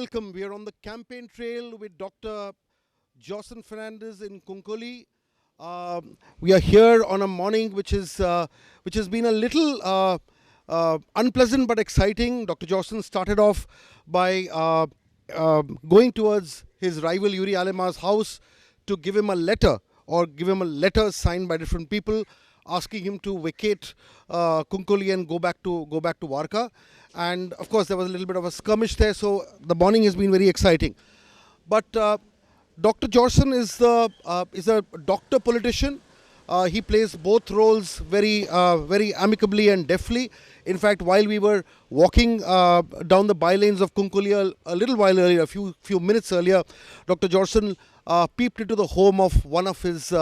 welcome. We are on the campaign trail with Dr. Jorson Fernandes in Cuncolim. We are here on a morning which has been a little unpleasant but exciting. Dr. Jorson started off by going towards his rival Yuri Alema's house to give him a letter signed by different people, asking him to vacate Cuncolim and go back to Varka. And of course there was a little bit of a skirmish there, so the morning has been very exciting. But Dr. Jorson is a doctor politician. He plays both roles very amicably and deftly. In fact, while we were walking down the bylanes of Cuncolim a little while earlier, a few minutes earlier, Dr. Jorson peeped into the home of one of his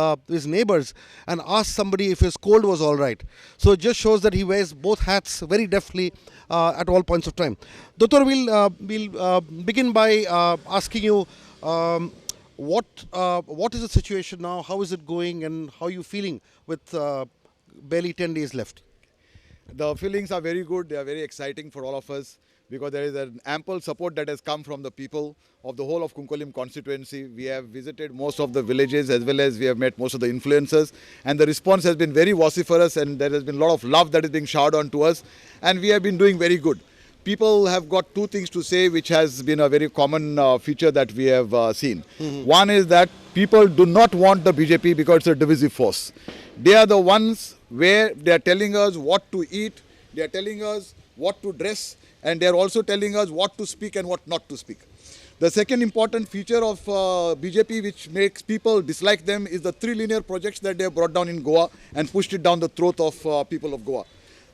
neighbors and asked somebody if his cold was all right. So it just shows that he wears both hats very deftly at all points of time. Doctor, we'll begin by asking you what is the situation now, how is it going, and how are you feeling with barely 10 days left? The feelings are very good. They are very exciting for all of us, because there is an ample support that has come from the people of the whole of Cuncolim constituency. We have visited most of the villages, as well as we have met most of the influencers, and the response has been very vociferous, and there has been a lot of love that is being showered on to us, and we have been doing very good. People have got two things to say, which has been a very common feature that we have seen. One is that people do not want the BJP because it's a divisive force. They are the ones where they are telling us what to eat, they are telling us what to dress, and they are also telling us what to speak and what not to speak. The second important feature of BJP which makes people dislike them is the 3 linear projects that they have brought down in Goa and pushed it down the throat of people of Goa.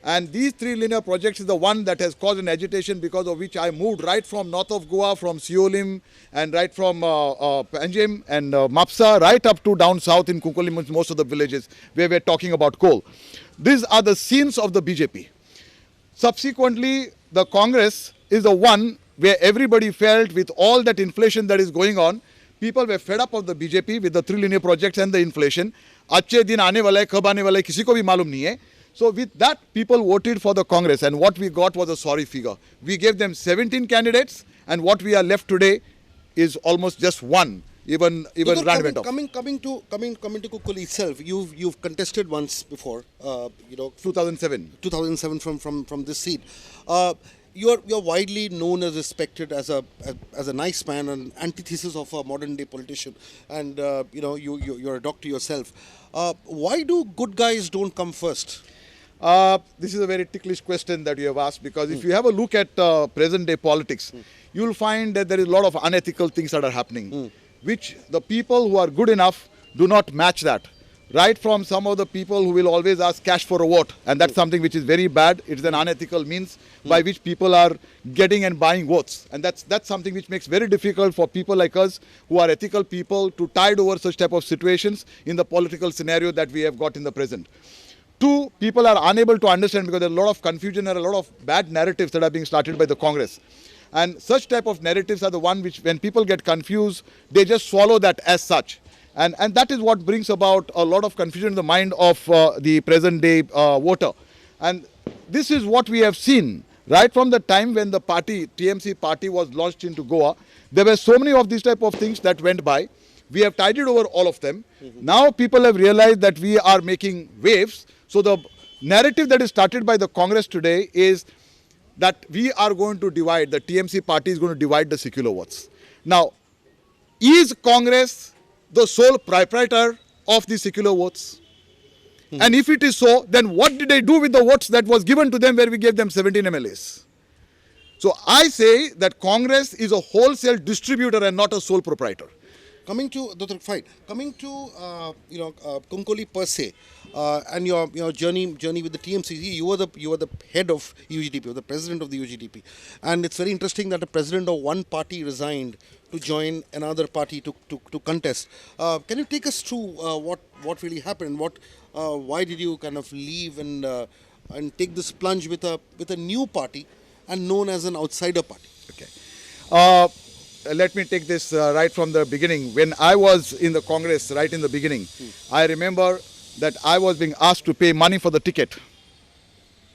And these 3 linear projects is the one that has caused an agitation, because of which I moved right from north of Goa, from Siolim, and right from Panjim and Mapsa, right up to down south in Cuncolim, most of the villages where we are talking about coal. These are the scenes of the BJP. Subsequently, the Congress is the one where everybody felt, with all that inflation that is going on, people were fed up of the BJP with the 3 linear projects and the inflation. Achhe din aane wala hai, kab aane wala hai, kisi ko bhi malum nahi hai. So with that, people voted for the Congress, and what we got was a sorry figure. We gave them 17 candidates, and what we are left today is almost just one. Even Rand went off. Coming to Cuncolim itself, you've contested once before. 2007. 2007 from this seat. You're widely known as respected as a nice man, an antithesis of a modern day politician, and you're a doctor yourself. Why do good guys don't come first? This is a very ticklish question that you have asked, because if you have a look at present day politics, you will find that there is a lot of unethical things that are happening, which the people who are good enough do not match that. Right from some of the people who will always ask cash for a vote, and that's something which is very bad. It's an unethical means by which people are getting and buying votes, and that's something which makes very difficult for people like us who are ethical people to tide over such type of situations in the political scenario that we have got in the present. Two, people are unable to understand, because there are a lot of confusion and a lot of bad narratives that are being started by the Congress. And such type of narratives are the one which, when people get confused, they just swallow that as such. And that is what brings about a lot of confusion in the mind of the present day voter. And this is what we have seen right from the time when the party, TMC party, was launched into Goa. There were so many of these type of things that went by. We have tided over all of them. Now people have realized that we are making waves. So the narrative that is started by the Congress today is that we are going to divide, the TMC party is going to divide the secular votes. Now, is Congress the sole proprietor of the secular votes? And if it is so, then what did they do with the votes that was given to them, where we gave them 17 MLAs? So I say that Congress is a wholesale distributor and not a sole proprietor. Coming to Cuncolim per se, and your journey with the TMC, you were the head of UGDP, or the president of the UGDP, and it's very interesting that the president of one party resigned to join another party to contest. Can you take us through what really happened? Why did you kind of leave and take this plunge with a new party and known as an outsider party? Okay. Let me take this right from the beginning. When I was in the Congress, right in the beginning, I remember that I was being asked to pay money for the ticket.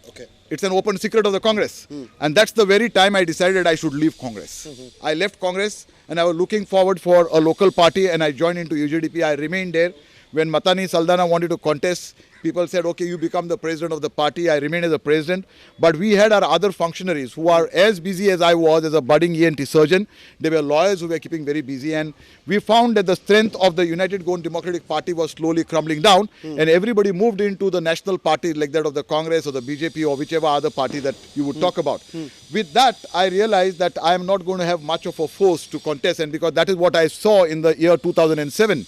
Okay. it's an open secret of the Congress. And that's the very time I decided I should leave Congress. I left Congress and I was looking forward for a local party, and I joined into UJDP. I remained there. When Matani Saldana wanted to contest, people said, okay, you become the president of the party. I remained as a president. But we had our other functionaries who are as busy as I was as a budding ENT surgeon. They were lawyers who were keeping very busy. And we found that the strength of the United Goan Democratic Party was slowly crumbling down. And everybody moved into the national party like that of the Congress or the BJP or whichever other party that you would talk about. With that, I realized that I am not going to have much of a force to contest. And because that is what I saw in the year 2007.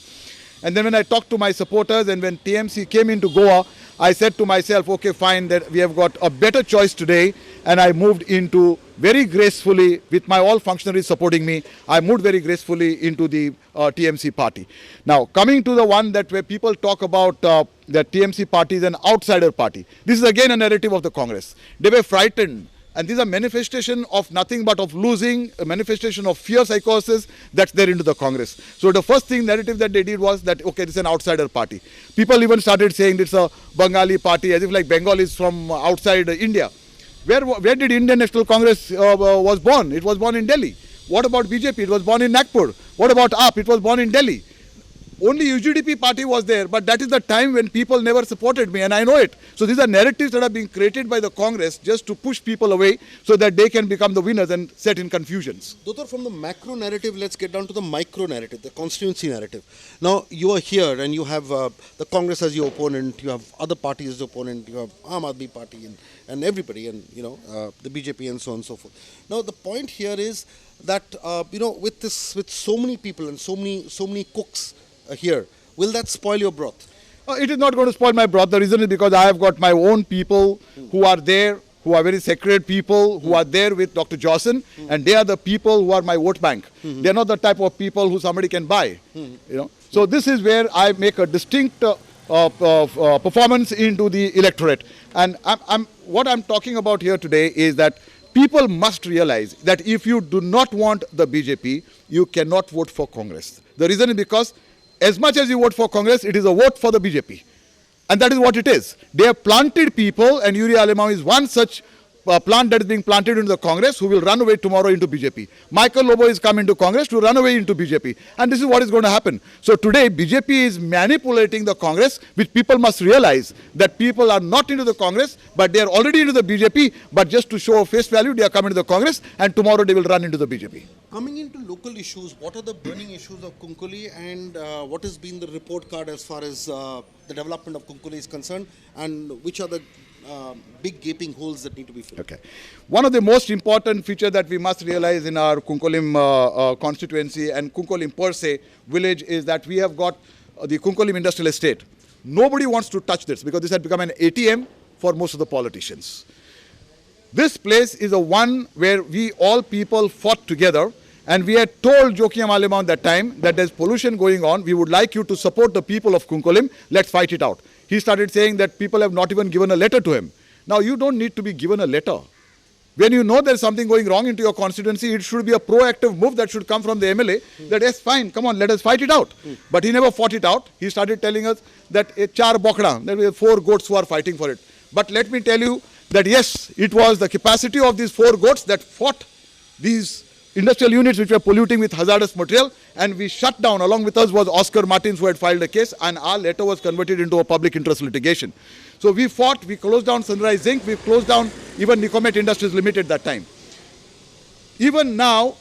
And then when I talked to my supporters and when TMC came into Goa, I said to myself, okay, fine, that we have got a better choice today. And I moved into very gracefully, with my all functionaries supporting me, I moved very gracefully into the TMC party. Now, coming to the one that where people talk about the TMC party is an outsider party. This is again a narrative of the Congress. They were frightened. And these are manifestation of nothing but of losing, a manifestation of fear psychosis that's there into the Congress. So the first thing narrative that they did was that, okay, this is an outsider party. People even started saying it's a Bengali party, as if like Bengal is from outside India. Where did Indian National Congress was born? It was born in Delhi. What about BJP? It was born in Nagpur. What about AAP? It was born in Delhi. Only UGDP party was there, but that is the time when people never supported me, and I know it. So these are narratives that are being created by the Congress just to push people away so that they can become the winners and set in confusions. Doctor, from the macro narrative, let's get down to the micro narrative, the constituency narrative. Now, you are here and you have the Congress as your opponent, you have other parties as your opponent, you have Aam Aadmi Party and everybody, and the BJP and so on and so forth. Now, the point here is that with so many people and so many cooks here, will that spoil your broth? It is not going to spoil my broth. The reason is because I have got my own people who are there, who are very sacred people, who are there with Dr. Jorson, and they are the people who are my vote bank. They are not the type of people who somebody can buy. So this is where I make a distinct performance into the electorate. And what I'm talking about here today is that people must realize that if you do not want the BJP, you cannot vote for Congress. The reason is because as much as you vote for Congress, it is a vote for the BJP. And that is what it is. They have planted people, and Yuri Alemao is one such plant that is being planted into the Congress who will run away tomorrow into BJP. Michael Lobo is coming to Congress to run away into BJP. And this is what is going to happen. So today, BJP is manipulating the Congress, which people must realize that people are not into the Congress, but they are already into the BJP. But just to show face value, they are coming to the Congress, and tomorrow they will run into the BJP. Coming into local issues, what are the burning issues of Cuncolim, and what has been the report card as far as the development of Cuncolim is concerned, and which are the big gaping holes that need to be filled? Okay. One of the most important features that we must realize in our Cuncolim constituency and Cuncolim per se village is that we have got the Cuncolim industrial estate. Nobody wants to touch this because this had become an ATM for most of the politicians. This place is a one where we all people fought together, and we had told Jokiam Alemao at that time that there's pollution going on. We would like you to support the people of Cuncolim. Let's fight it out. He started saying that people have not even given a letter to him. Now, you don't need to be given a letter. When you know there's something going wrong into your constituency, it should be a proactive move that should come from the MLA that, yes, fine, come on, let us fight it out. But he never fought it out. He started telling us that char bokda, there were 4 goats who are fighting for it. But let me tell you that, yes, it was the capacity of these 4 goats that fought these industrial units which were polluting with hazardous material, and we shut down. Along with us was Oscar Martins, who had filed a case, and our letter was converted into a public interest litigation. So we fought, we closed down Sunrise Zinc, we closed down even Nicomet Industries Limited that time. Even now,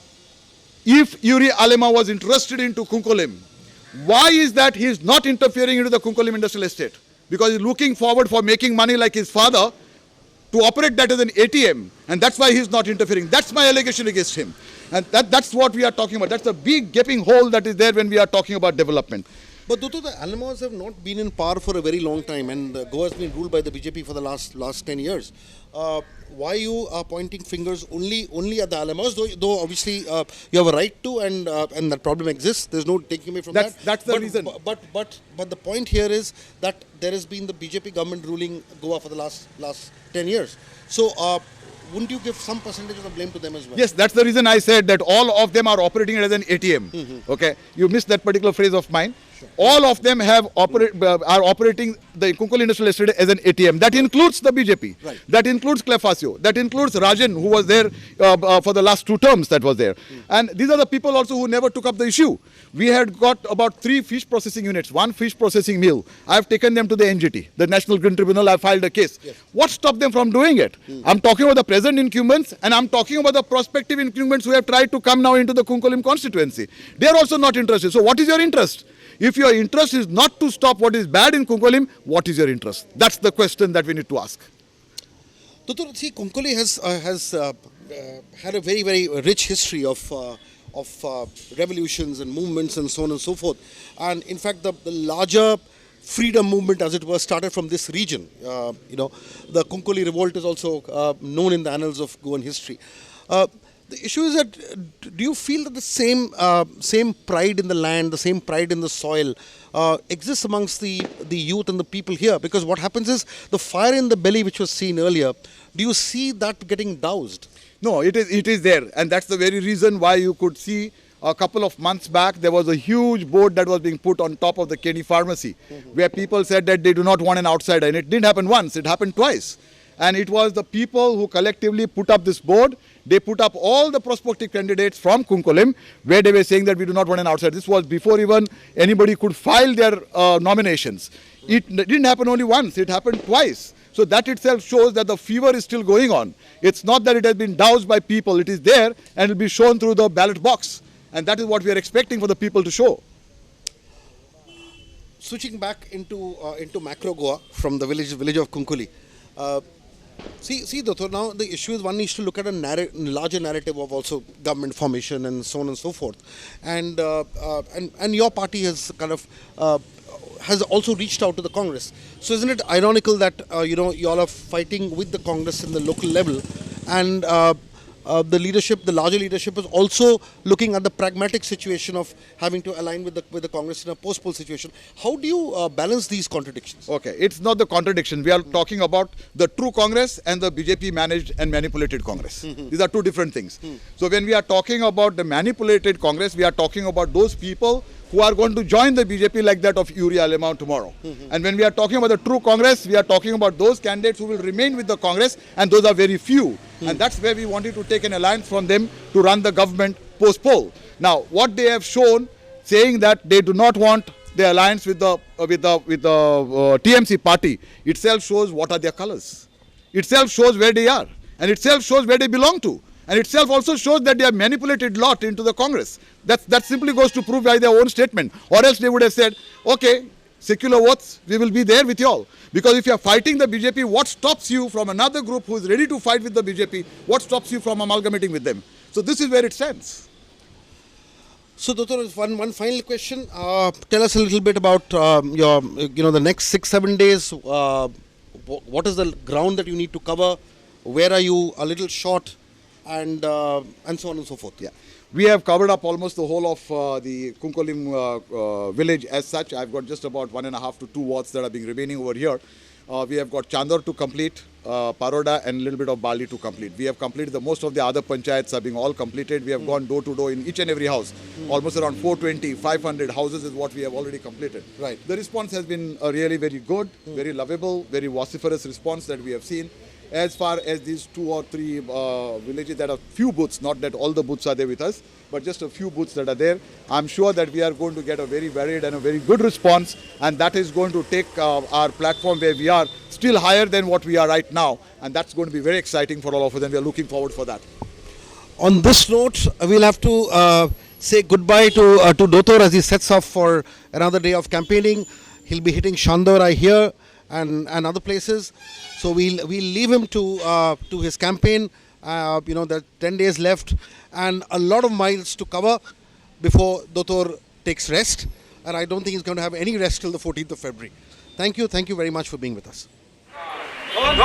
if Yuri Alemao was interested into Cuncolim, why is that he is not interfering into the Cuncolim industrial estate? Because he's looking forward for making money like his father to operate that as an ATM, and that's why he's not interfering. That's my allegation against him. And that's what we are talking about. That's a big gaping hole that is there when we are talking about development. But Duttu, the Alemaos have not been in power for a very long time, and Goa has been ruled by the BJP for the last 10 years. Why you are pointing fingers only at the Alemaos, though obviously you have a right to, and that problem exists. There's no taking away from that. That's the reason. But the point here is that there has been the BJP government ruling Goa for the last 10 years. So wouldn't you give some percentage of the blame to them as well? Yes, that's the reason I said that all of them are operating as an ATM. Okay, you missed that particular phrase of mine. All of them are operating the Cuncolim Industrial Estate as an ATM. That includes the BJP. Right. That includes Clafasio. That includes Rajan, who was there for the last 2 terms that was there. And these are the people also who never took up the issue. We had got about 3 fish processing units, 1 fish processing mill. I have taken them to the NGT, the National Green Tribunal. I filed a case. Yes. What stopped them from doing it? I'm talking about the present incumbents, and I'm talking about the prospective incumbents who have tried to come now into the Cuncolim constituency. They are also not interested. So what is your interest? If your interest is not to stop what is bad in Cuncolim, what is your interest? That's the question that we need to ask. Dr. See, Cuncolim has had a very, very rich history of revolutions and movements and so on and so forth. And in fact, the larger freedom movement, as it were, started from this region. The Cuncolim revolt is also known in the annals of Goan history. The issue is that, do you feel that the same pride in the land, the same pride in the soil exists amongst the youth and the people here? Because what happens is, the fire in the belly which was seen earlier, do you see that getting doused? No, it is there, and that's the very reason why you could see a couple of months back there was a huge board that was being put on top of the Kenny pharmacy, where people said that they do not want an outsider, and it didn't happen once, it happened twice. And it was the people who collectively put up this board. They put up all the prospective candidates from Cuncolim, where they were saying that we do not want an outsider. This was before even anybody could file their nominations. It didn't happen only once, it happened twice. So that itself shows that the fever is still going on. It's not that it has been doused by people, it is there and it will be shown through the ballot box. And that is what we are expecting for the people to show. Switching back into macro Goa from the village of Cuncolim. See, Doctor, now the issue is one needs to look at a larger narrative of also government formation and so on and so forth. And your party has kind of has also reached out to the Congress. So isn't it ironical that you all are fighting with the Congress in the local level, and the larger leadership is also looking at the pragmatic situation of having to align with the Congress in a post-poll situation. How do you balance these contradictions? Okay, it's not the contradiction. We are talking about the true Congress and the BJP managed and manipulated Congress. These are two different things. So when we are talking about the manipulated Congress, we are talking about those people who are going to join the BJP like that of Uri Alemao tomorrow. And when we are talking about the true Congress, we are talking about those candidates who will remain with the Congress, and those are very few. And that's where we wanted to take an alliance from them to run the government post-poll. Now, what they have shown, saying that they do not want the alliance with the TMC party, itself shows what are their colors. Itself shows where they are, and itself shows where they belong to. And itself also shows that they have manipulated lot into the Congress. That simply goes to prove by their own statement. Or else they would have said, okay, secular votes, we will be there with you all. Because if you are fighting the BJP, what stops you from another group who is ready to fight with the BJP? What stops you from amalgamating with them? So this is where it stands. So, Doctor, one final question. Tell us a little bit about your, the next 6-7 days. What is the ground that you need to cover? Where are you a little short? And so on and so forth. Yeah, we have covered up almost the whole of the Cuncolim village as such. I've got just about 1.5 to 2 wards that are being remaining over here. We have got Chandor to complete, Paroda and a little bit of Bali to complete. We have completed most of the other panchayats are being all completed. We have gone door to door in each and every house. Almost around 420, 500 houses is what we have already completed. Right. The response has been really very good, very lovable, very vociferous response that we have seen. As far as these 2 or 3 villages that are few booths, not that all the booths are there with us, but just a few booths that are there, I'm sure that we are going to get a very varied and a very good response, and that is going to take our platform where we are still higher than what we are right now, and that's going to be very exciting for all of us, and we are looking forward for that. On this note, we'll have to say goodbye to Dotor as he sets off for another day of campaigning. He'll be hitting Chandor, I hear, and other places. So we'll leave him to his campaign. There are 10 days left and a lot of miles to cover before Dotor takes rest. And I don't think he's going to have any rest till the 14th of February. Thank you very much for being with us. Don't